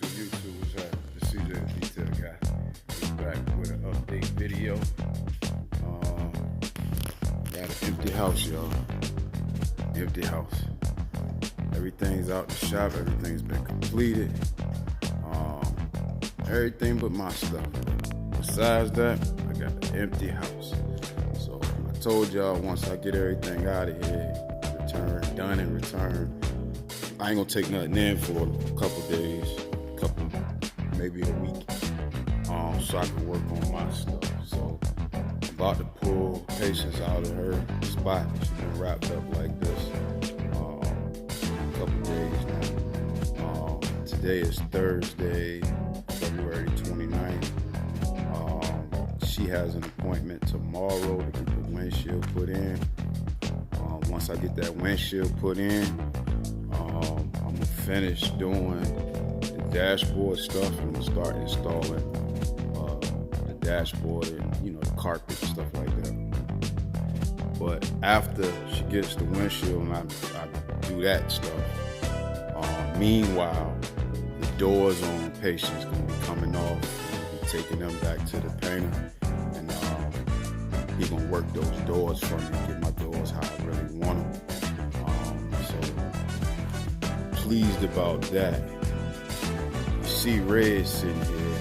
YouTube, what's happening? The CJ the Detail Guy is back with an update video. Got an empty house, y'all. Empty house. Everything's out the shop, everything's been completed. Everything but my stuff. Besides that, I got an empty house. So I told y'all once I get everything out of here, done and return, I ain't gonna take nothing in for a couple days, maybe a week, so I can work on my stuff. So I'm about to pull Patience out of her spot. She's been wrapped up like this a couple days now. Today is Thursday, February 29th. She has an appointment tomorrow to get the windshield put in. Once I get that windshield put in, I'm gonna finish doing the dashboard stuff, and I'm gonna start installing the dashboard and the carpet and stuff like that. But after she gets the windshield and I do that stuff, meanwhile the doors on Patience gonna be coming off. I'm gonna be taking them back to the painter, and he gonna work those doors for me and get my doors how I really want them. So pleased about that. You see Red sitting here.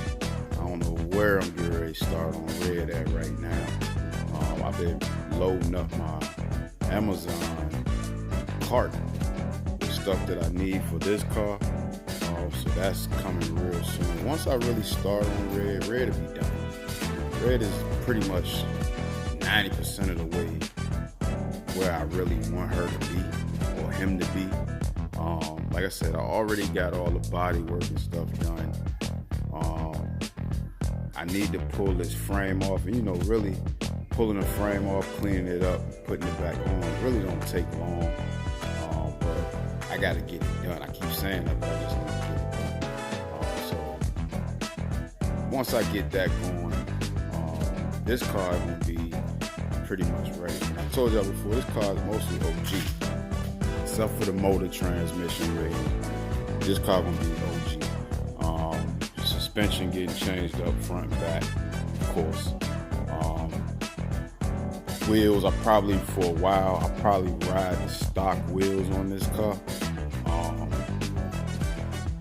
I don't know where I'm getting ready to start on Red at right now. I've been loading up my Amazon cart with stuff that I need for this car. So that's coming real soon. Once I really start on Red will be done. Red is pretty much 90% of the way where I really want her to be, or him to be. Like I said, I already got all the body work and stuff done. I need to pull this frame off, and really pulling the frame off, cleaning it up, putting it back on, really don't take long. But I gotta get it done. I keep saying that, but I just need to get it done. So once I get that going, this car is gonna be pretty much ready. I told y'all before, this car is mostly OG, except for the motor transmission rating. This car gonna be OG. Suspension getting changed up front and back, of course. Wheels, for a while, I'll probably ride the stock wheels on this car.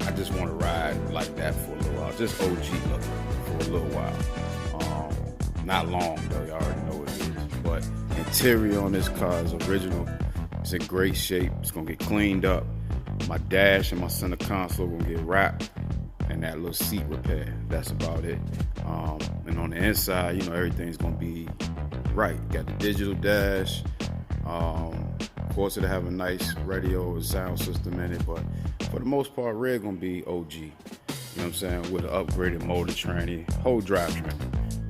I just want to ride like that for a little while, just OG look for a little while. Not long though, you already know what it is. But interior on this car is original. It's in great shape. It's gonna get cleaned up. My dash and my center console gonna get wrapped, and that little seat repair. That's about it. And on the inside, everything's gonna be right. Got the digital dash. Of course, it'll have a nice radio and sound system in it, but for the most part, Red gonna be OG. You know what I'm saying? With an upgraded motor tranny, whole drivetrain.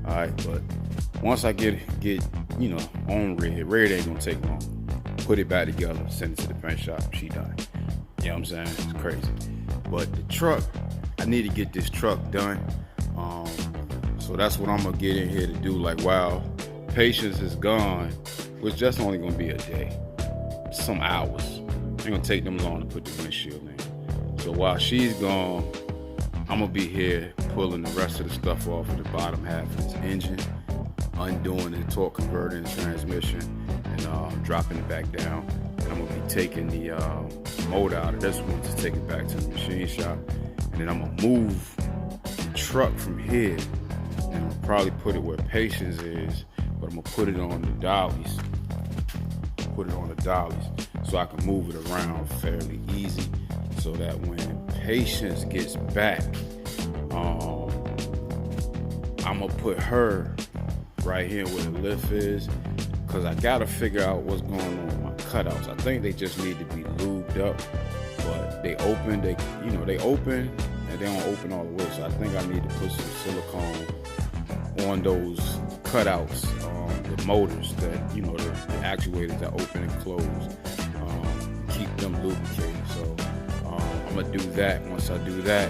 All right, but once I get on Red ain't gonna take long. Put it back together, send it to the paint shop, she done. You know what I'm saying? It's crazy. But the truck, I need to get this truck done. So that's what I'm gonna get in here to do. Like while Patience is gone, which that's only gonna be a day, some hours. Ain't gonna take them long to put the windshield in. So while she's gone, I'm gonna be here pulling the rest of the stuff off of the bottom half of this engine, undoing the torque converter and transmission, and dropping it back down. And I'm gonna be taking the motor out of this one to take it back to the machine shop, and then I'm gonna move the truck from here, and I'll probably put it where Patience is, but I'm gonna put it on the dollies. So I can move it around fairly easy, so that when Patience gets back, I'm gonna put her right here where the lift is, because I gotta figure out what's going on with my cutouts. I think they just need to be lubed up, but they open and they don't open all the way. So I think I need to put some silicone on those cutouts, the motors that the actuators that open and close, keep them lubricated. So I'm gonna do that. Once I do that,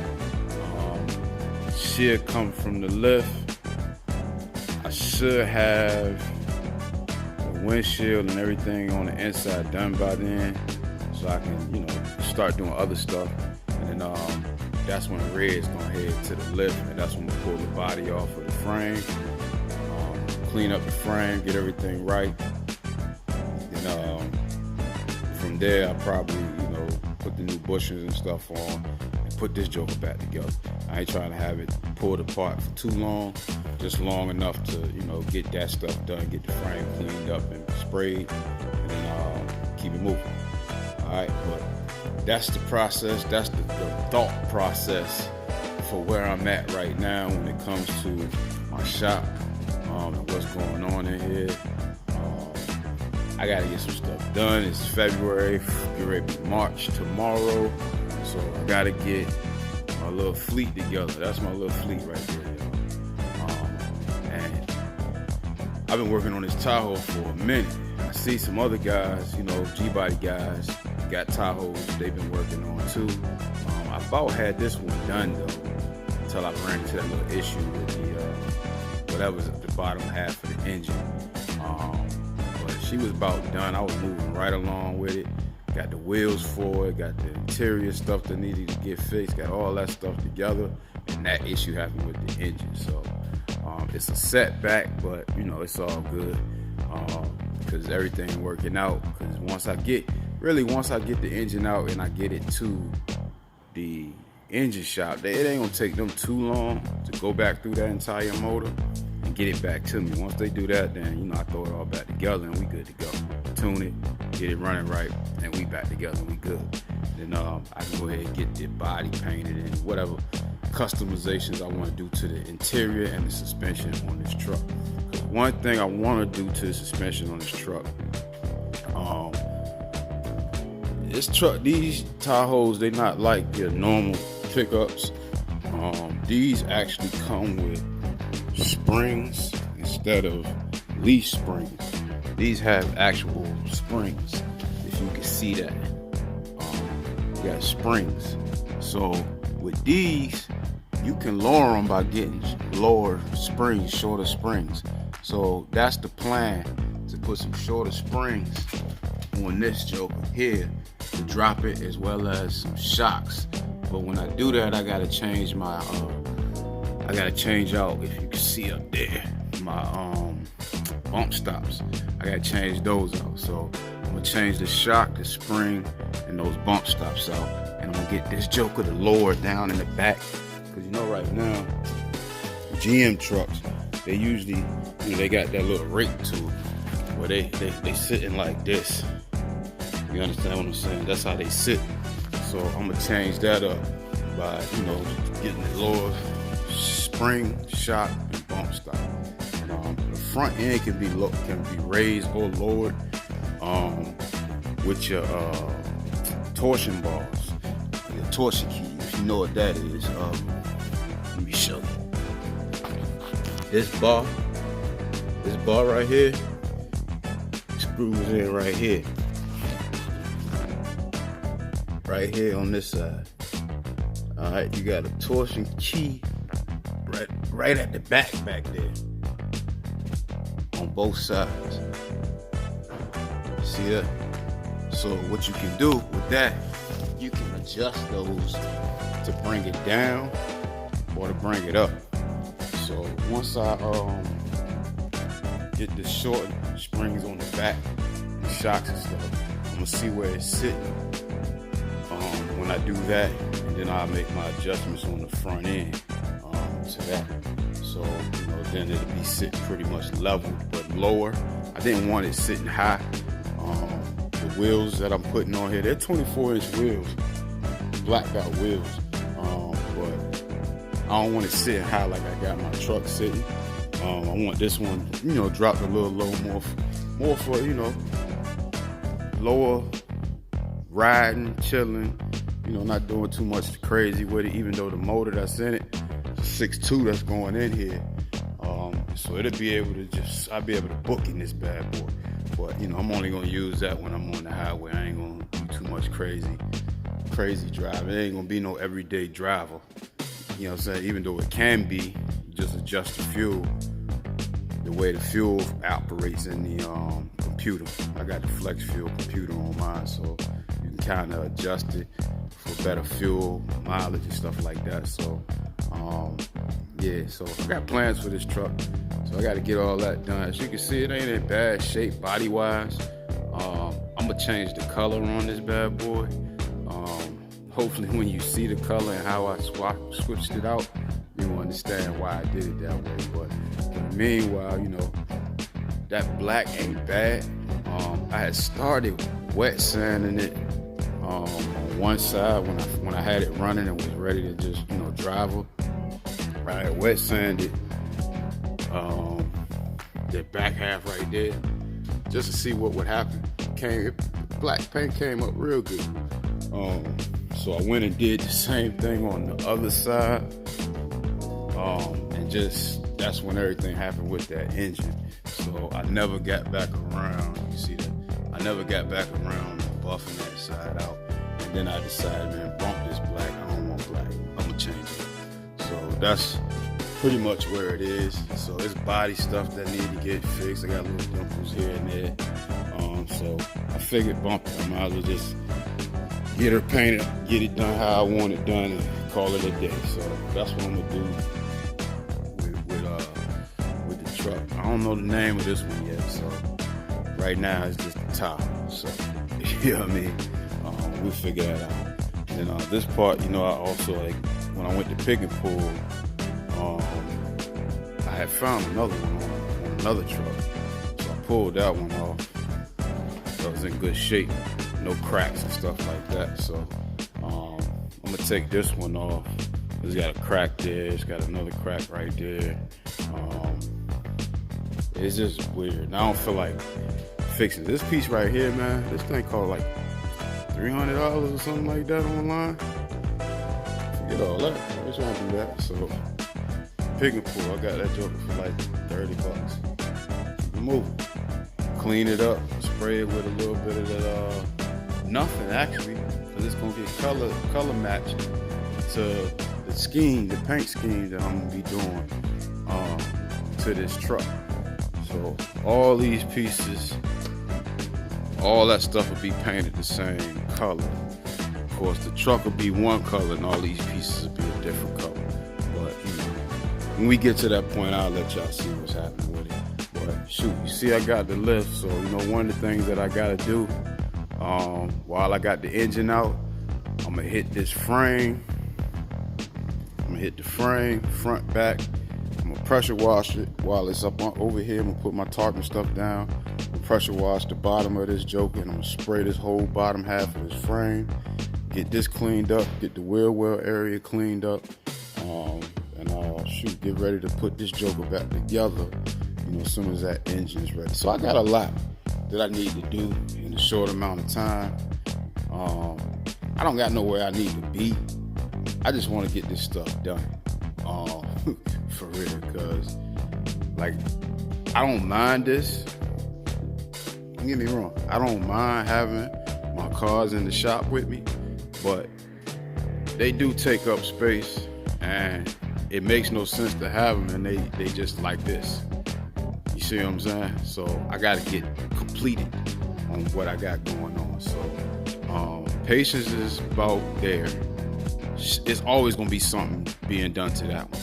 she'll come from the lift. I should have the windshield and everything on the inside done by then, so I can start doing other stuff. And then that's when the red's gonna head to the lift, and that's when we pull the body off of the frame, clean up the frame, get everything right. And from there, I probably, put the new bushings and stuff on and put this joker back together. I ain't trying to have it pulled apart for too long, just long enough to, get that stuff done, get the frame cleaned up and sprayed, and then keep it moving. All right, but that's the process. That's the thought process for where I'm at right now when it comes to my shop and what's going on in here. I gotta get some stuff done. It's February, get ready to be March tomorrow, so I gotta get my little fleet together. That's my little fleet right there, and I've been working on this Tahoe for a minute. I see some other guys, G-body guys, got Tahoes they've been working on too. I about had this one done though, until I ran into that little issue with the whatever's at the bottom half of the engine. She was about done. I was moving right along with it. Got the wheels for it, got the interior stuff that needed to get fixed, got all that stuff together, and that issue happened with the engine. So it's a setback, but it's all good because everything working out. Because once I get the engine out and I get it to the engine shop, it ain't gonna take them too long to go back through that entire motor and get it back to me. Once they do that, then I throw it all back together and we good to go. Tune it, get it running right, and we back together and we good. Then I can go ahead and get the body painted and whatever customizations I want to do to the interior and the suspension on this truck. One thing I want to do to the suspension on this truck, these Tahoes, they not like your normal pickups. These actually come with springs instead of leaf springs. These have actual springs, if you can see that. You got springs. So with these, you can lower them by getting lower springs, shorter springs. So that's the plan, to put some shorter springs on this joker here to drop it, as well as some shocks. But when I do that, I gotta change my out, if you can see up there, my bump stops. I gotta change those out. So I'm gonna change the shock, the spring, and those bump stops out. And I'm gonna get this joker to lower down in the back. Because right now, GM trucks, they usually, they got that little rake to it where they sitting like this. You understand what I'm saying? That's how they sit. So I'm gonna change that up by, getting the lower spring, shock, and bump stop. The front end can be raised or lowered with your torsion bars, your torsion key. If you know what that is, let me show you. This bar right here screws in right here on this side. All right, you got a torsion key right at the back there on both sides. See that? So what you can do with that, you can adjust those to bring it down or to bring it up. So once I get the short springs on the back, the shocks and stuff, I'm gonna see where it's sitting when I do that, and then I'll make my adjustments on the front end to that. So then it'll be sitting pretty much level but lower. I didn't want it sitting high. The wheels that I'm putting on here, they're 24-inch wheels, blacked out wheels, but I don't want it sitting high like I got my truck sitting. I want this one, dropped a little low, more for lower riding, chilling, not doing too much crazy with it, even though the motor that's in it, 6.2 that's going in here. So I'll be able to book in this bad boy. But I'm only gonna use that when I'm on the highway. I ain't gonna do too much crazy driving. It ain't gonna be no everyday driver. You know what I'm saying? Even though it can be, just adjust the fuel, the way the fuel operates in the computer. I got the flex fuel computer on mine, so You can kind of adjust it for better fuel mileage and stuff like that. So yeah, so I got plans for this truck. So I got to get all that done. As you can see, it ain't in bad shape body wise. I'm gonna change the color on this bad boy. Hopefully when you see the color and how I switched it out, you understand why I did it that way. But meanwhile, you know, that black ain't bad. I had started wet sanding it on one side when I had it running and was ready to just, you know, drive her. I had wet sanded the back half right there just to see what would happen. Black paint came up real good. So I went and did the same thing on the other side. And just, that's when everything happened with that engine. So I never got back around. You see that? I never got back around buffing that side out. And then I decided, man, bump this black. I don't want black. I'm gonna change it. So that's pretty much where it is. So it's body stuff that need to get fixed. I got little dimples here and there. So I figured bump it. I might as well just get her painted, get it done how I want it done, and call it a day. So that's what I'm gonna do with the truck. I don't know the name of this one yet, so right now it's just the Tahoe. So you know what I mean? We'll figure that out. And this part, you know, I also, like, when I went to pick and pull, I had found another one on another truck. So I pulled that one off. So it was in good shape, no cracks and stuff like that. So I'm gonna take this one off. It's got a crack there, it's got another crack right there. It's just weird. And I don't feel like fixing this piece right here, man. This thing cost like $300 or something like that online. Forget all that. I just want to do that. So pick and pull, I got that joker for like $30. Remove it. Clean it up, spray it with a little bit of that, nothing actually, because it's gonna get color matched to the scheme, the paint scheme that I'm gonna be doing to this truck. So all these pieces, all that stuff will be painted the same color. Of course, the truck will be one color and all these pieces will be a different color. But you know, when we get to that point, I'll let y'all see what's happening with it. But shoot, you see I got the lift, so you know one of the things that I gotta do while I got the engine out, I'm gonna hit this frame. I'm gonna hit the frame, front, back. I'm gonna pressure wash it while it's up over here. I'm gonna put my tarp stuff down. I'm gonna pressure wash the bottom of this joker, and I'm gonna spray this whole bottom half of this frame. Get this cleaned up, get the wheel well area cleaned up, and shoot, get ready to put this joker back together, you know, as soon as that engine's ready. So I got a lot that I need to do in a short amount of time. I don't got nowhere I need to be. I just want to get this stuff done. For real, because like I don't mind this. Don't get me wrong, I don't mind having my cars in the shop with me, but they do take up space and it makes no sense to have them and they just like this. You see what I'm saying? So I gotta get completed on what I got going on. So patience is about there. It's always gonna be something being done to that one.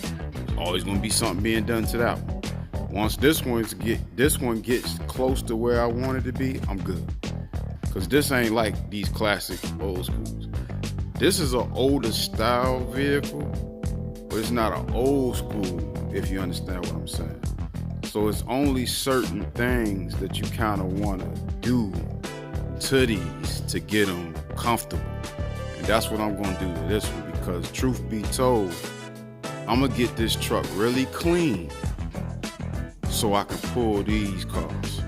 Always gonna be something being done to that one. Once this one gets close to where I want it to be, I'm good. Cause this ain't like these classic old schools. This is an older style vehicle, but it's not an old school, if you understand what I'm saying. So it's only certain things that you kind of want to do to these to get them comfortable. And that's what I'm gonna do to this one, because truth be told, I'm gonna get this truck really clean so I can pull these cars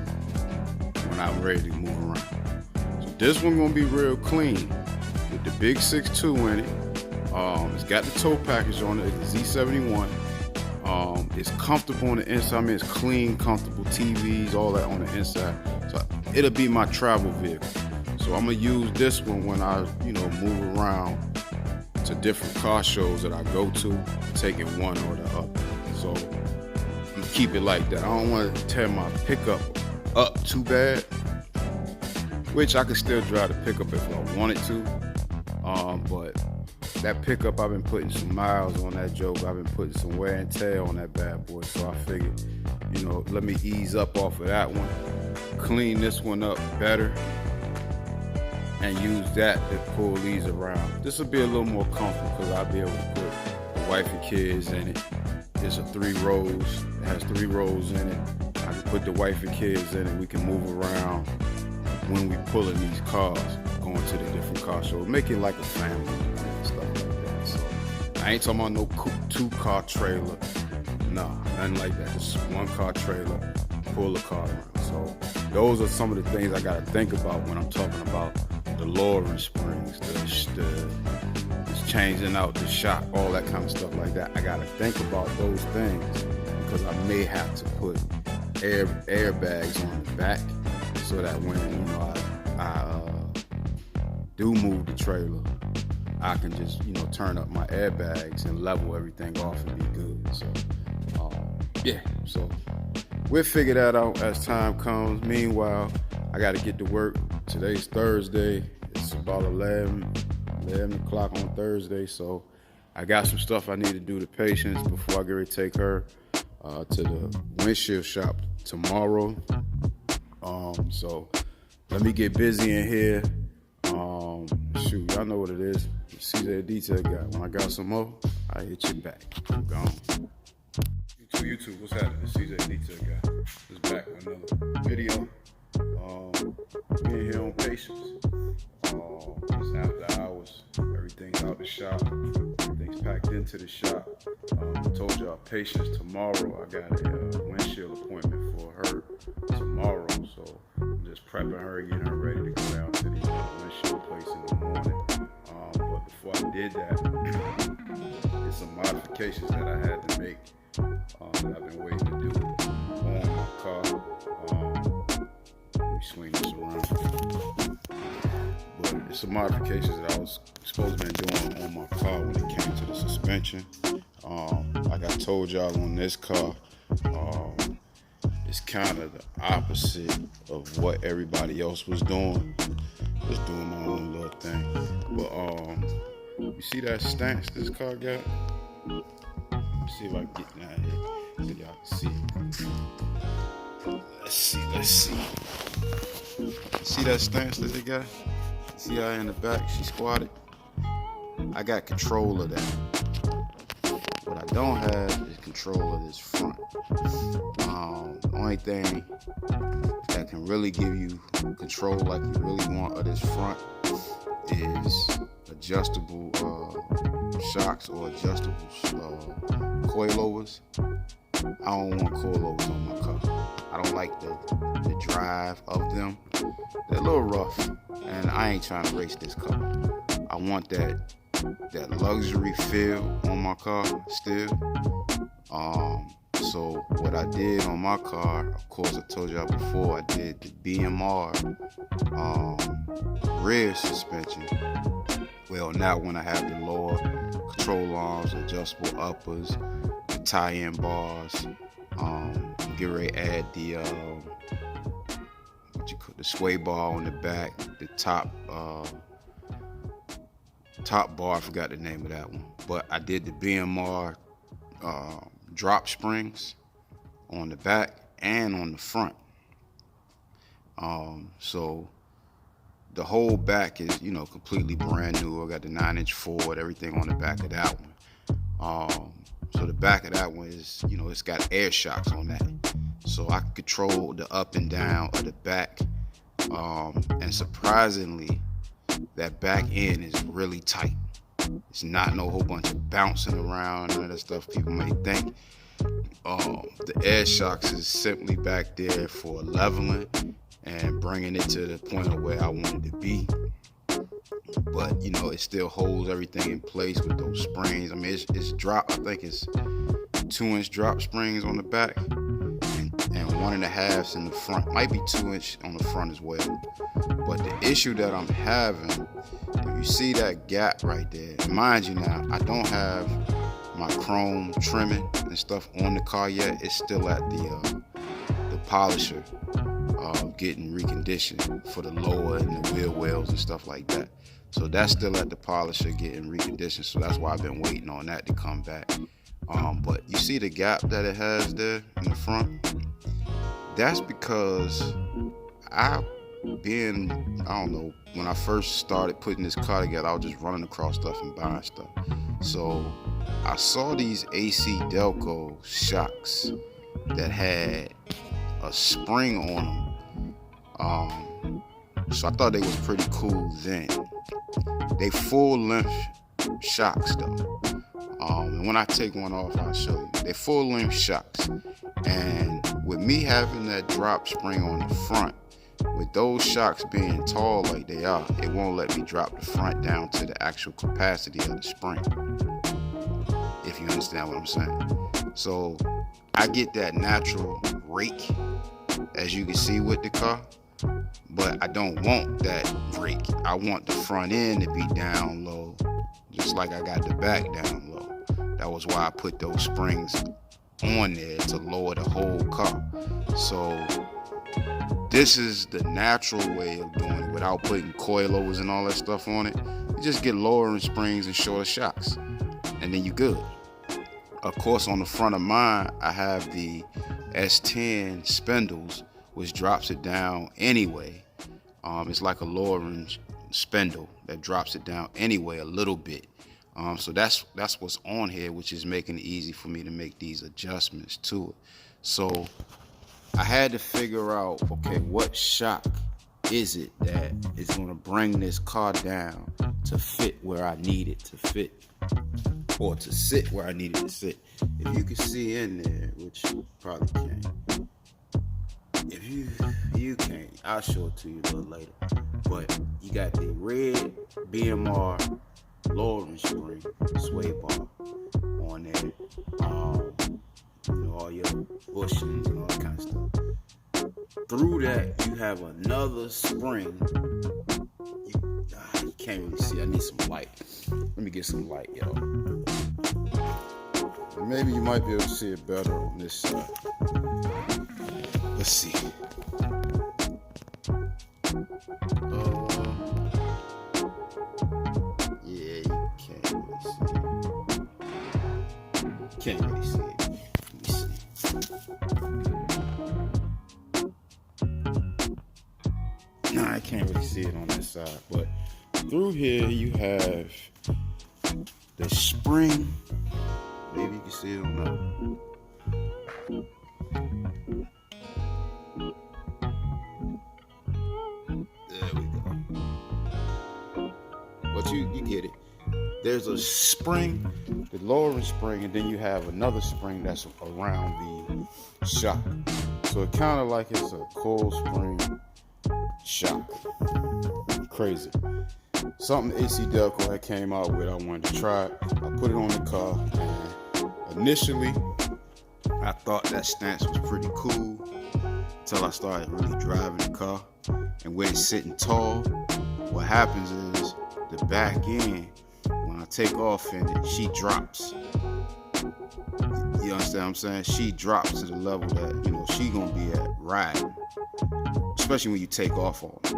when I'm ready to move around. So this one gonna be real clean with the big 6.2 in it. It's got the tow package on it, it's the Z71. It's comfortable on the inside. I mean, it's clean, comfortable TVs, all that on the inside. So it'll be my travel vehicle. So I'm gonna use this one when I, you know, move around to different car shows that I go to, taking one or the other. So I'm keep it like that. I don't want to tear my pickup up too bad. which I could still drive the pickup if I wanted to. But that pickup, I've been putting some miles on that joke. I've been putting some wear and tear on that bad boy. So I figured, let me ease up off of that one, clean this one up better, and use that to pull these around. This will be a little more comfortable because I'll be able to put the wife and kids in it. It's a 3 rows. It has 3 rows in it. I can put the wife and kids in it. We can move around when we pulling these cars, going to the different cars. So make it like a family and stuff like that. So I ain't talking about no 2-car trailer. No, nothing like that. Just 1-car trailer, pull the car around. So those are some of the things I gotta think about when I'm talking about the lowering springs, the changing out the shock, all that kind of stuff like that. I gotta think about those things because I may have to put airbags on the back so that when I do move the trailer, I can just turn up my airbags and level everything off and be good. So so we'll figure that out as time comes. Meanwhile, I got to get to work. Today's Thursday. It's about 11 o'clock on Thursday, so I got some stuff I need to do to Patience before I get ready to take her to the Windshield shop tomorrow. So let me get busy in here. Shoot, y'all know what it is. CJ Detail Guy. When I got some more, I hit you back. I'm gone. YouTube, what's happening? CJ Detail Guy is back with another video. Being here on Patience. It's after hours. Everything's out the shop. Everything's packed into the shop. I told y'all Patience tomorrow. I got a windshield appointment for her tomorrow. So I'm just prepping her, getting her ready to go down to the windshield place in the morning. But before I did that, there's some modifications that I had to make. That I've been waiting to do on my car. Let me swing this around. But it's some modifications that I was supposed to be doing on my car when it came to the suspension. Like I told y'all on this car, it's kind of the opposite of what everybody else was doing. Just doing my own little thing. But you see that stance this car got? See if I can get down here so y'all can see. Let's see. See that stance that they got? See how in the back she squatted? I got control of that. What I don't have is control of this front. The only thing that can really give you control like you really want of this front is adjustable shocks or adjustable coilovers. I don't want coilovers on my car. I don't like the drive of them. They're a little rough, and I ain't trying to race this car. I want that luxury feel on my car still. So what I did on my car, of course I told y'all before, I did the BMR rear suspension. Well, now when I have the lower control arms, adjustable uppers, the tie-in bars, get ready to add the sway bar on the back, the top bar, I forgot the name of that one. But I did the BMR drop springs on the back and on the front. So the whole back is, completely brand new. I got the 9-inch Ford, everything on the back of that one. So the back of that one is, it's got air shocks on that. So I can control the up and down of the back. And surprisingly, that back end is really tight. It's not no whole bunch of bouncing around, none of that stuff people may think. The air shocks is simply back there for leveling and bringing it to the point of where I want it to be. But it still holds everything in place with those springs. I mean, it's drop. I think it's 2-inch drop springs on the back and 1.5 in the front. Might be 2-inch on the front as well. But the issue that I'm having, if you see that gap right there, mind you now, I don't have my chrome trimming and stuff on the car yet. It's still at the polisher getting reconditioned for the lower and the wheel wells and stuff like that. So that's still at the polisher getting reconditioned. So that's why I've been waiting on that to come back. But you see the gap that it has there in the front? That's because I don't know, when I first started putting this car together, I was just running across stuff and buying stuff. So I saw these AC Delco shocks that had a spring on them. So I thought they was pretty cool then. They full length shocks though. And when I take one off, I'll show you. They're full length shocks. And with me having that drop spring on the front, with those shocks being tall like they are, it won't let me drop the front down to the actual capacity of the spring, if you understand what I'm saying. So I get that natural rake, as you can see with the car, but I don't want that rake. I want the front end to be down low, just like I got the back down low. That was why I put those springs on there, to lower the whole car. So this is the natural way of doing it without putting coilovers and all that stuff on it. You just get lowering springs and shorter shocks, and then you good. Of course, on the front of mine, I have the S10 spindles, which drops it down anyway. It's like a lowering spindle that drops it down anyway a little bit. So that's what's on here, which is making it easy for me to make these adjustments to it. So I had to figure out, okay, what shock is it that is going to bring this car down to fit where I need it to fit, or to sit where I need it to sit. If you can see in there, which you probably can't. If you can't, I'll show it to you a little later. But you got the red BMR lowering spring sway bar on there. All your bushings and all that kind of stuff. Through that, you have another spring. You can't really see. I need some light. Let me get some light, y'all. Maybe you might be able to see it better on this side. Let's see. Yeah, you can't really see it. Can't really see it. Nah, I can't really see it on this side, but through here you have the spring. Maybe you can see it on that. There we go. But you get it. There's a spring, the lowering spring, and then you have another spring that's around the shock. So it kind of like it's a coil spring shock. Crazy. Something AC Delco had came out with, I wanted to try it. I put it on the car, and initially I thought that stance was pretty cool until I started really driving the car. And when it's sitting tall, what happens is the back end, when I take off in it, she drops. You understand what I'm saying? She drops to the level that, she gonna be at riding. Especially when you take off on it.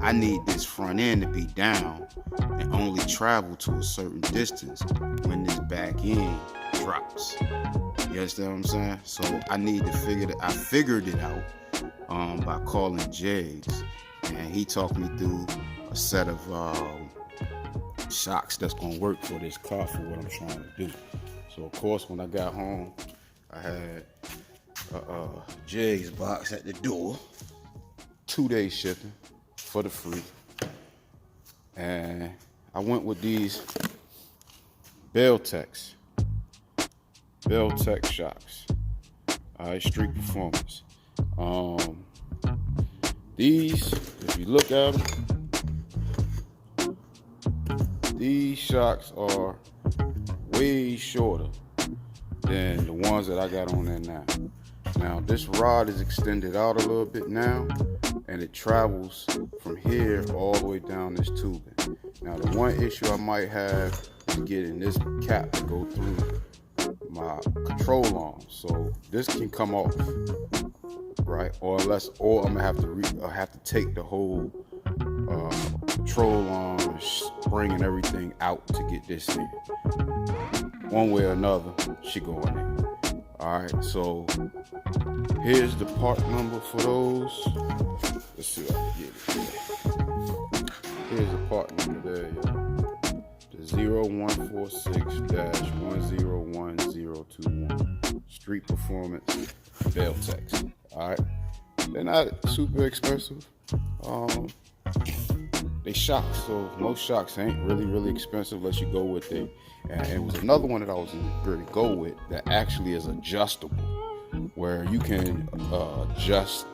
I need this front end to be down and only travel to a certain distance when this back end drops. You understand what I'm saying? So I need to I figured it out by calling Jags, and he talked me through a set of shocks that's gonna work for this car for what I'm trying to do. So of course, when I got home, I had a Jags box at the door, 2-day shipping for the free, and I went with these Beltec shocks. Street Performance. These, if you look at them, these shocks are way shorter than the ones that I got on there now. Now this rod is extended out a little bit now, and it travels from here all the way down this tubing. Now the one issue I might have is getting this cap to go through my control arm, so this can come off. right? Or I'm gonna have to take the whole control arm, spring and everything out to get this in. One way or another, she going in. All right, so here's the part number for those. Let's see if I can get it. Here's the part number there, y'all. The 0146-101021 Street Performance Bell Techs. All right, they're not super expensive. They shocks, so most shocks ain't really expensive unless you go with it. And it was another one that I was going to go with that actually is adjustable, where you can adjust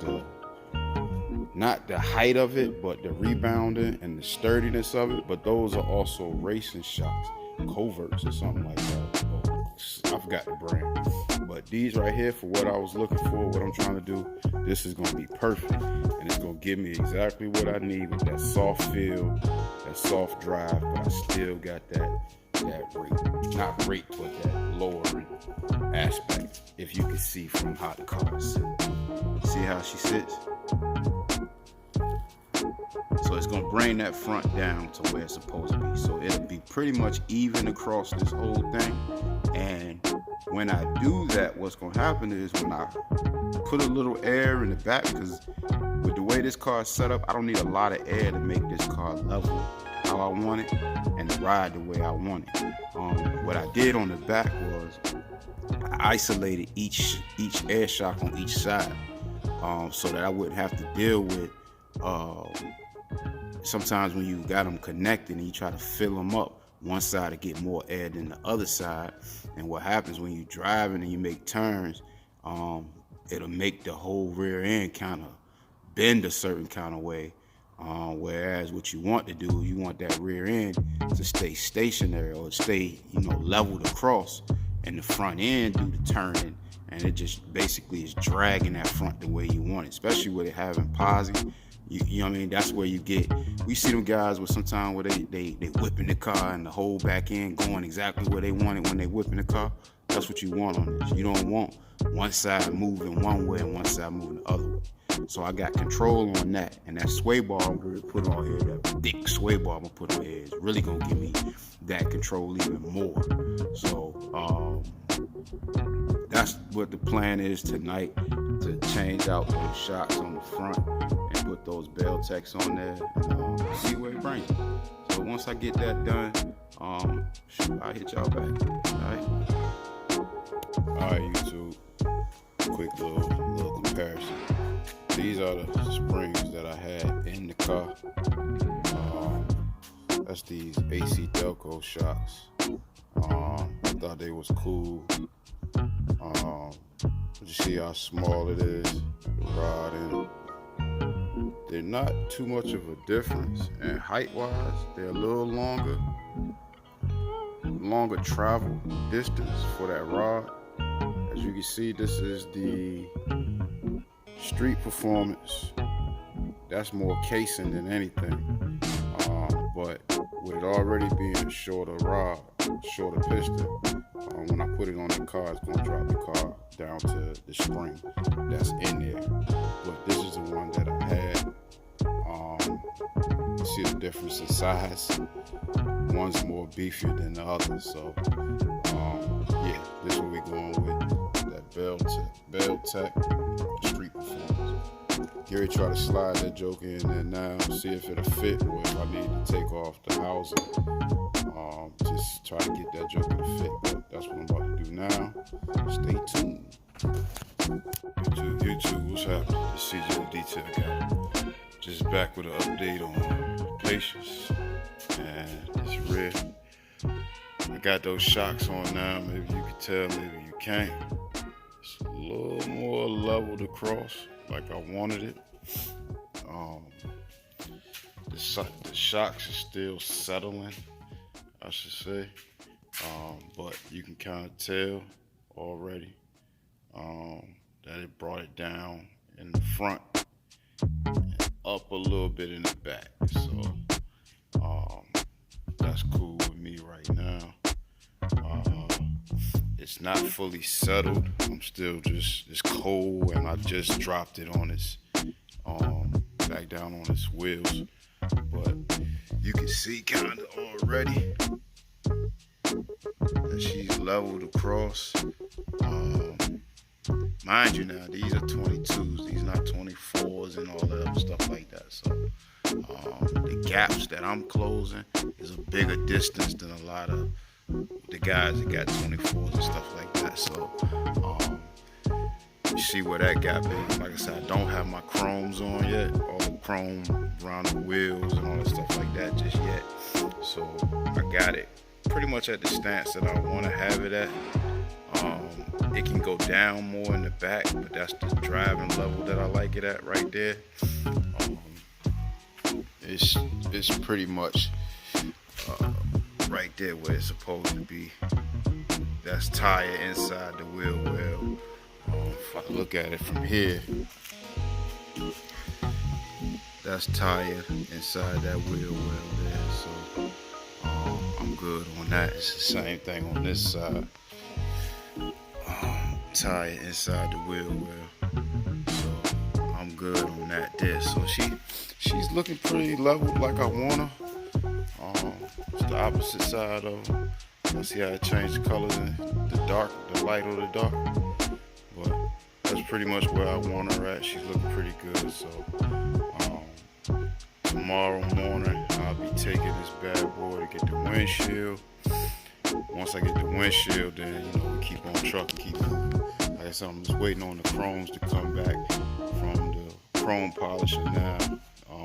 not the height of it, but the rebounding and the sturdiness of it. But those are also racing shocks, Coverts or something like that. I forgot the brand. But these right here, for what I was looking for, what I'm trying to do, this is going to be perfect. And it's going to give me exactly what I need with that soft feel, that soft drive, but I still got that rate. Not rate, but that lowering aspect, if you can see from how the car sits. See how she sits? So it's gonna bring that front down to where it's supposed to be. So it'll be pretty much even across this whole thing. And when I do that, what's gonna happen is when I put a little air in the back, because with the way this car is set up, I don't need a lot of air to make this car level how I want it and ride the way I want it. What I did on the back was I isolated each air shock on each side, so that I wouldn't have to deal with sometimes when you got them connected and you try to fill them up, one side to get more air than the other side. And what happens when you're driving and you make turns, it'll make the whole rear end kind of bend a certain kind of way. Whereas what you want to do, you want that rear end to stay stationary or stay, leveled across, and the front end do the turning, and it just basically is dragging that front the way you want it, especially with it having posi. You know what I mean? That's where we see them guys with sometimes where they whipping the car and the whole back end going exactly where they want it when they whipping the car. That's what you want on this. You don't want one side moving one way and one side moving the other way. So I got control on that, and that sway bar I'm gonna put on here, that thick sway bar I'm gonna put on here, is really gonna give me that control even more. So that's what the plan is tonight, to change out those shocks on the front and put those bell techs on there and see where it brings me. So once I get that done, I'll hit y'all back. All right, YouTube. Quick little comparison. These are the springs that I had in the car. That's these AC Delco shocks. I thought they was cool. You see how small it is, the rod in it. They're not too much of a difference, and height-wise, they're a little longer travel distance for that rod. As you can see, this is the Street Performance. That's more casing than anything. But with it already being a shorter rod, shorter piston, when I put it on the car, it's going to drop the car down to the spring that's in there. But this is the one that I had. See the difference in size. One's more beefier than the other. So, this is what we're going with. That Bell Tech Street Performance. Gary tried to slide that joke in there now, see if it'll fit, or if I need to take off the housing. Just try to get that joke to fit. But that's what I'm about to do now. Stay tuned. YouTube, what's happening? It's CJ the Detail Guy. Just back with an update on Patience and this rear. I got those shocks on now. Maybe you can tell, maybe you can't. It's a little more leveled across, like I wanted it. The shocks are still settling, I should say, but you can kind of tell already that it brought it down in the front and up a little bit in the back. So that's cool with me right now. It's not fully settled. I'm still it's cold, and I just dropped it on its back down on its wheels. But you can see kind of already that she's leveled across. Mind you now, these are 22s, these not 24s and all that other stuff like that. So the gaps that I'm closing is a bigger distance than a lot of the guys that got 24s and stuff like that. So you see where that gap is. Like I said, I don't have my chromes on yet, all the chrome around the wheels and all that stuff like that just yet. So I got it pretty much at the stance that I want to have it at. It can go down more in the back, but that's the driving level that I like it at right there. It's pretty much right there where it's supposed to be. That's tire inside the wheel well. If I look at it from here, that's tire inside that wheel well there. So I'm good on that. It's the same thing on this side. Tire inside the wheel well. So I'm good on that there. So she's looking pretty leveled like I want her. It's the opposite side of her. I see how it changed the colors in the light or the dark. But that's pretty much where I want her at. She's looking pretty good. So tomorrow morning I'll be taking this bad boy to get the windshield. Once I get the windshield, then we keep on trucking, keep moving. Like I said, I'm just waiting on the chromes to come back from the chrome polisher now.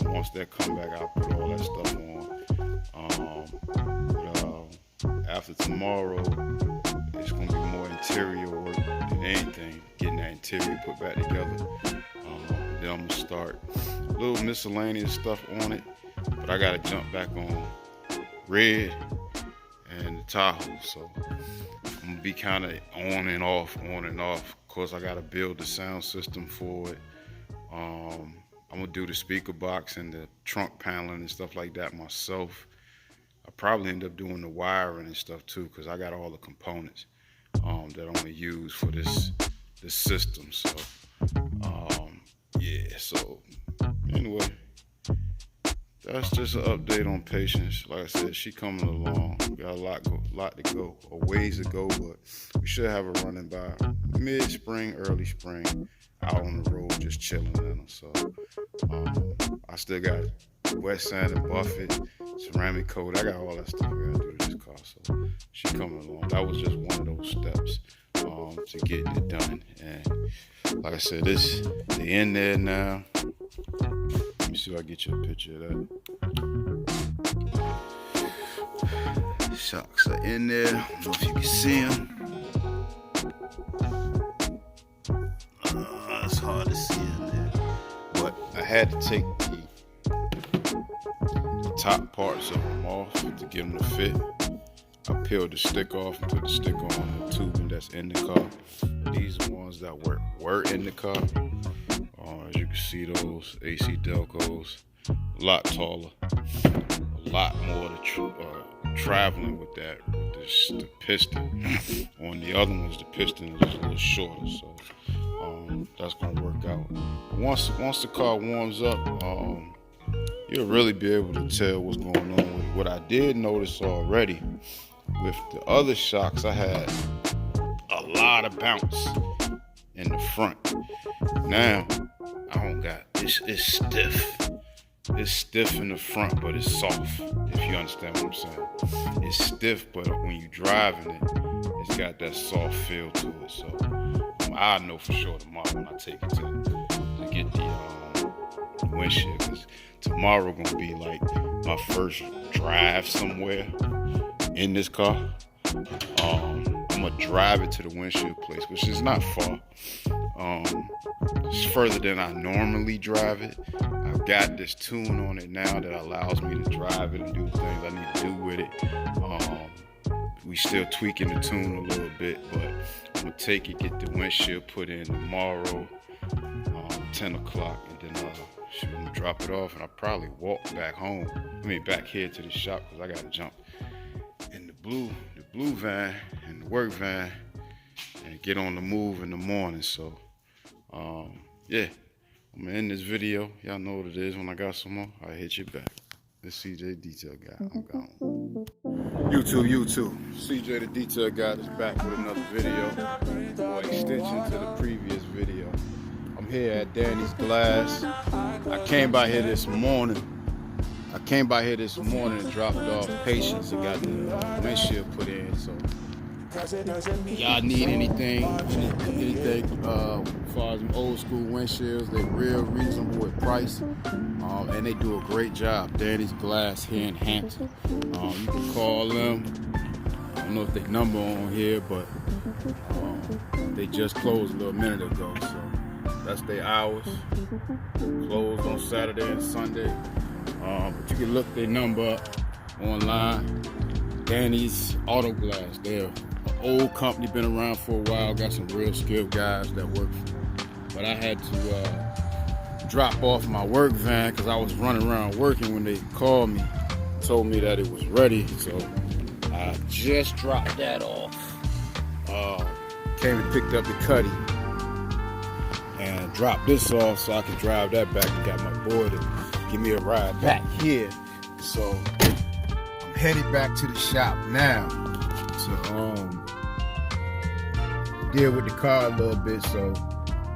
Once that come back, I'll put all that stuff on. After tomorrow, it's gonna be more interior work than anything. Getting that interior put back together. Then I'm gonna start a little miscellaneous stuff on it, but I gotta jump back on red and the Tahoe, so I'm gonna be kind of on and off. Of course, I gotta build the sound system for it. I'm gonna do the speaker box and the trunk paneling and stuff like that myself. I probably end up doing the wiring and stuff too, because I got all the components that I'm gonna use for this system. So yeah. So anyway, that's just an update on Patience. Like I said, she coming along. We got a lot to go, a ways to go, but we should have her running by mid-spring, early spring, out on the road, just chilling in her. So I still got wet sand and buffet, ceramic coat. I got all that stuff I gotta do to this car. So she coming along. That was just one of those steps to getting it done. And like I said, they in there now. Let me see if I get you a picture of that. Shocks are in there. I don't know if you can see them. It's hard to see in there. But I had to take the top parts of them off to get them to fit. I peeled the stick off and put the stick on the tubing that's in the car. These are ones that were in the car. As you can see, those AC Delcos, a lot taller, a lot more traveling with that, with the piston. On the other ones, the piston is a little shorter, so that's gonna work out. Once the car warms up, you'll really be able to tell what's going on with it. What I did notice already with the other shocks, I had a lot of bounce in the front. Now I don't got it's stiff. It's stiff in the front, but it's soft, if you understand what I'm saying. It's stiff, but when you're driving it, it's got that soft feel to it. So I know for sure tomorrow when I take it to get the windshield, because tomorrow gonna be like my first drive somewhere in this car. I'm gonna drive it to the windshield place, which is not far. It's further than I normally drive it. I've got this tune on it now that allows me to drive it and do things I need to do with it. We still tweaking the tune a little bit, but I'm gonna take it, get the windshield put in tomorrow, 10 o'clock, and then I'm gonna drop it off, and I'll probably walk back home. Back here to the shop, because I gotta jump in the blue van and the work van and get on the move in the morning. So yeah, I'm gonna end this video. Y'all know what it is. When I got some more, I'll hit you back. This CJ Detail Guy. I'm gone. YouTube. CJ the Detail Guy is back with another video, or extension to the previous video. I'm here at Danny's Glass. I came by here this morning. And dropped off Patience and got the windshield put in. So y'all need anything as far as old school windshields, they're real reasonable at price, and they do a great job. Danny's Glass here in Hampton. You can call them. I don't know if they number on here, but they just closed a little minute ago, so that's their hours. Closed on Saturday and Sunday, but you can look their number up online. Danny's Auto Glass. They're an old company, been around for a while, got some real skilled guys that work for them. But I had to drop off my work van because I was running around working when they called me, told me that it was ready. So I just dropped that off. Came and picked up the Cutty and dropped this off so I can drive that back and got my boy to give me a ride back here. So I'm headed back to the shop now to deal with the car a little bit. So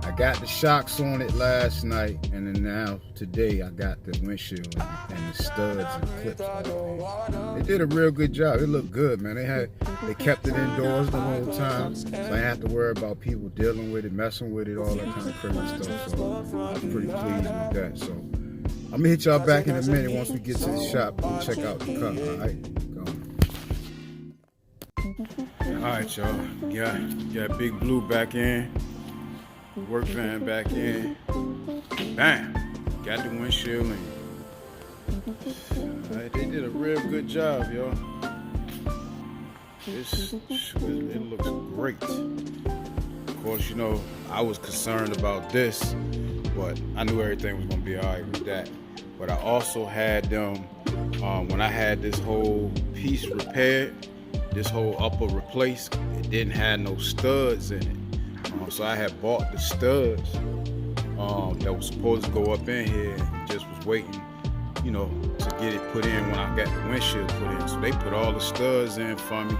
I got the shocks on it last night, and then now today I got the windshield and the studs and clips on it. They did a real good job. It looked good, man. They kept it indoors the whole time, so I didn't have to worry about people dealing with it, messing with it, all that kind of crazy stuff. So I was pretty pleased with that. So I'm gonna hit y'all back in a minute once we get to the shop and check out the car. All right, go. All right, y'all. Got Big Blue back in. Work van back in. Bam! Got the windshield in. Right, they did a real good job, y'all. It looks great. Of course, you know, I was concerned about this, but I knew everything was gonna be all right with that. But I also had them, when I had this whole piece repaired, this whole upper replaced, it didn't have no studs in it. So I had bought the studs that was supposed to go up in here and just was waiting, you know, to get it put in when I got the windshield put in. So they put all the studs in for me.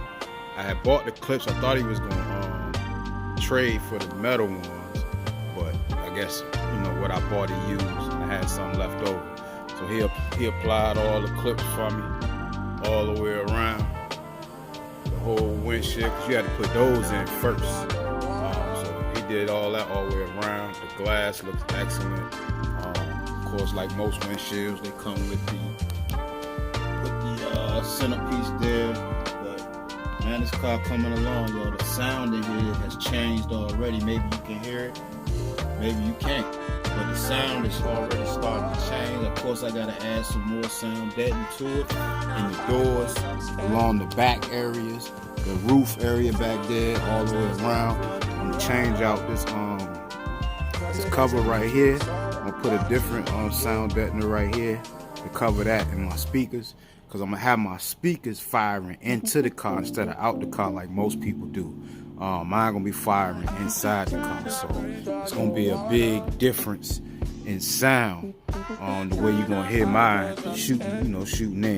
I had bought the clips. I thought he was gonna trade for the metal ones, but I guess, you know, what I bought he used, and I had some left over. So he applied all the clips for me all the way around the whole windshield, because you had to put those in first. Did all that all the way around. The glass looks excellent. Of course, like most windshields, they come with the centerpiece there. But man, this car coming along, y'all. The sound in here has changed already. Maybe you can hear it, maybe you can't. But the sound is already starting to change. Of course, I gotta add some more sound deadening to it. In the doors, along the back areas, the roof area back there, all the way around. I'm gonna change out this cover right here. I'm gonna put a different sound deadener right here to cover that in my speakers, because I'm gonna have my speakers firing into the car instead of out the car like most people do. Mine gonna be firing inside the car, so it's gonna be a big difference in sound on the way you're gonna hear mine shooting in.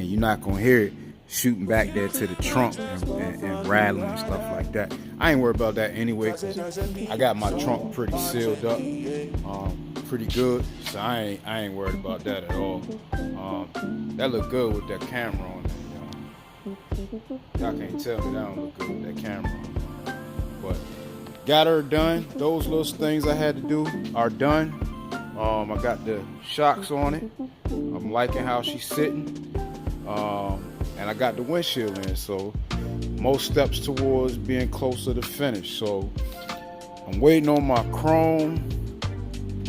You're not gonna hear it shooting back there to the trunk and rattling and stuff like that. I ain't worried about that anyway, because I got my trunk pretty sealed up, pretty good, so I ain't worried about that at all. That look good with that camera on there, y'all can't tell me that don't look good with that camera on there. But got her done. Those little things I had to do are done. I got the shocks on it. I'm liking how she's sitting. And I got the windshield in, so most steps towards being closer to finish. So I'm waiting on my chrome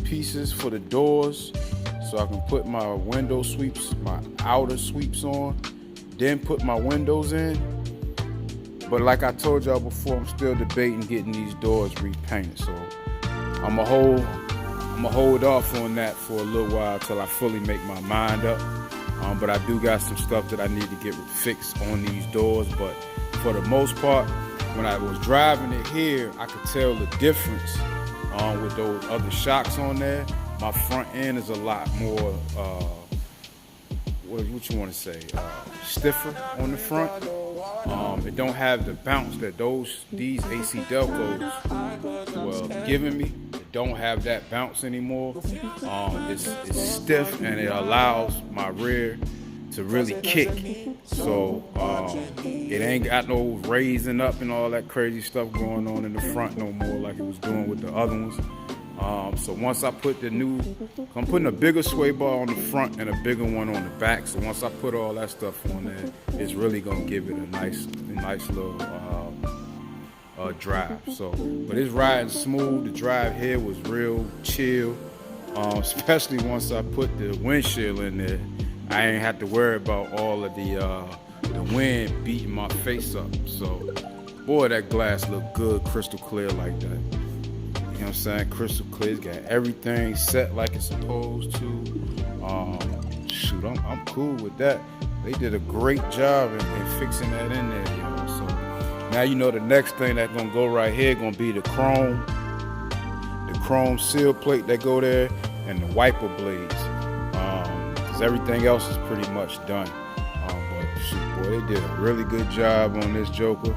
pieces for the doors so I can put my window sweeps, my outer sweeps on, then put my windows in. But like I told y'all before, I'm still debating getting these doors repainted. So I'm gonna hold off on that for a little while till I fully make my mind up. But I do got some stuff that I need to get fixed on these doors. But for the most part, when I was driving it here, I could tell the difference with those other shocks on there. My front end is a lot more, what you want to say, stiffer on the front. It don't have the bounce that these AC Delcos giving me. It don't have that bounce anymore. It's stiff, and it allows my rear to really kick. So it ain't got no raising up and all that crazy stuff going on in the front no more like it was doing with the other ones. So once I put I'm putting a bigger sway bar on the front and a bigger one on the back. So once I put all that stuff on there, it's really gonna give it a nice little drive. So, but it's riding smooth. The drive here was real chill, especially once I put the windshield in there. I ain't have to worry about all of the wind beating my face up. So, boy, that glass looked good, crystal clear like that. You know what I'm saying? Crystal clear. It's got everything set like it's supposed to. Shoot, I'm cool with that. They did a great job in fixing that in there, y'all. So now you know the next thing that's gonna go right here gonna be the chrome seal plate that go there and the wiper blades. Cause everything else is pretty much done. But shoot, boy, they did a really good job on this Joker.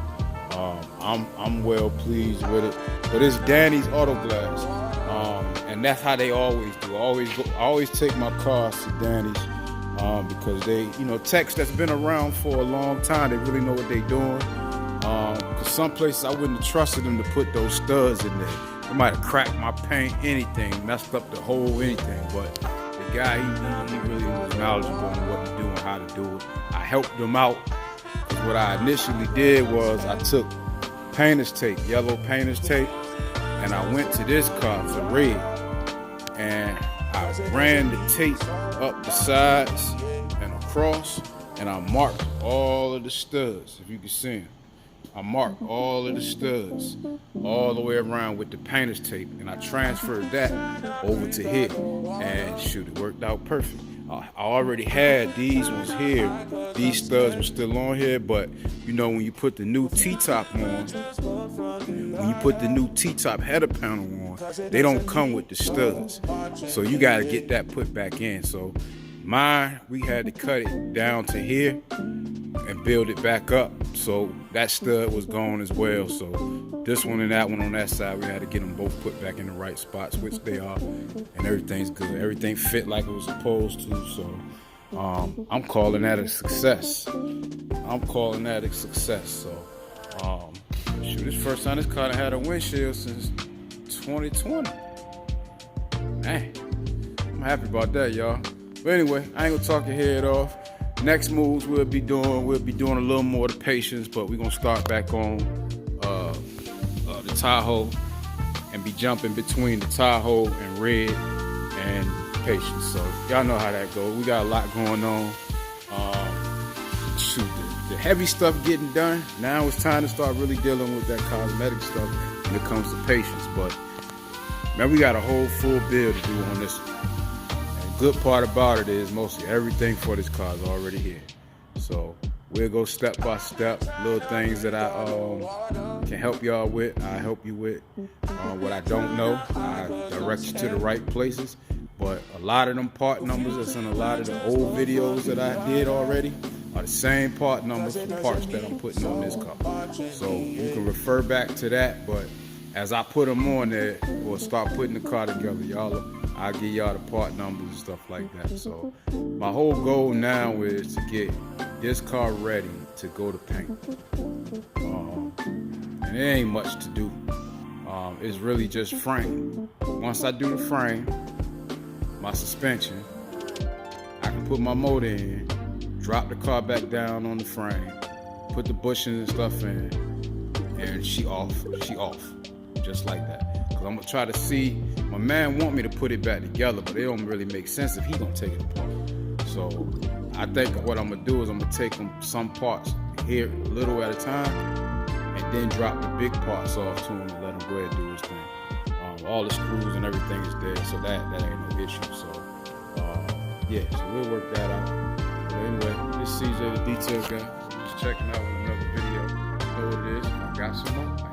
I'm well pleased with it. But it's Danny's Auto Glass, and that's how they always do. I always take my cars to Danny's because they, techs that's been around for a long time, they really know what they're doing. Because some places I wouldn't have trusted them to put those studs in there. They might have cracked my paint, anything, messed up the whole anything. But the guy, he really was knowledgeable on what to do and how to do it. I helped them out. What I initially did was I took painter's tape, yellow painter's tape, and I went to this car for red, and I ran the tape up the sides and across, and I marked all of the studs, if you can see them. I marked all of the studs all the way around with the painter's tape, and I transferred that over to here, and shoot, it worked out perfect. I already had these ones here. These studs were still on here, but when you put the new T-top on, when you put the new T-top header panel on, they don't come with the studs. So you got to get that put back in. So mine, we had to cut it down to here and build it back up. So that stud was gone as well. So this one and that one on that side, we had to get them both put back in the right spots, which they are, and everything's good. Everything fit like it was supposed to. So I'm calling that a success. So shoot, this first time this car had a windshield since 2020. Man, I'm happy about that, y'all. But anyway, I ain't gonna talk your head off. Next moves we'll be doing a little more of the patience, but we're gonna start back on the Tahoe and be jumping between the Tahoe and red and patience. So y'all know how that goes. We got a lot going on. Shoot, the heavy stuff getting done. Now it's time to start really dealing with that cosmetic stuff when it comes to patience. But man, we got a whole full build to do on this one. Good part about it is mostly everything for this car is already here. So we'll go step by step, little things that I can help y'all with, I help you with. What I don't know, I direct you to the right places. But a lot of them part numbers that's in a lot of the old videos that I did already are the same part numbers for parts that I'm putting on this car. So you can refer back to that, but as I put them on there or start putting the car together, I'll give y'all the part numbers and stuff like that. So my whole goal now is to get this car ready to go to paint. And it ain't much to do. It's really just frame. Once I do the frame, my suspension, I can put my motor in, drop the car back down on the frame, put the bushings and stuff in, and she off, just like that. Cause I'm gonna try to see, my man want me to put it back together, but it don't really make sense if he gonna take it apart. So I think what I'm gonna do is I'm gonna take some parts here a little at a time, and then drop the big parts off to him and let him go ahead and do his thing. All the screws and everything is there, so that ain't no issue. So yeah, so we'll work that out. But anyway, this is CJ the Detail Guy. Just checking out with another video. know what it is. If I got some more,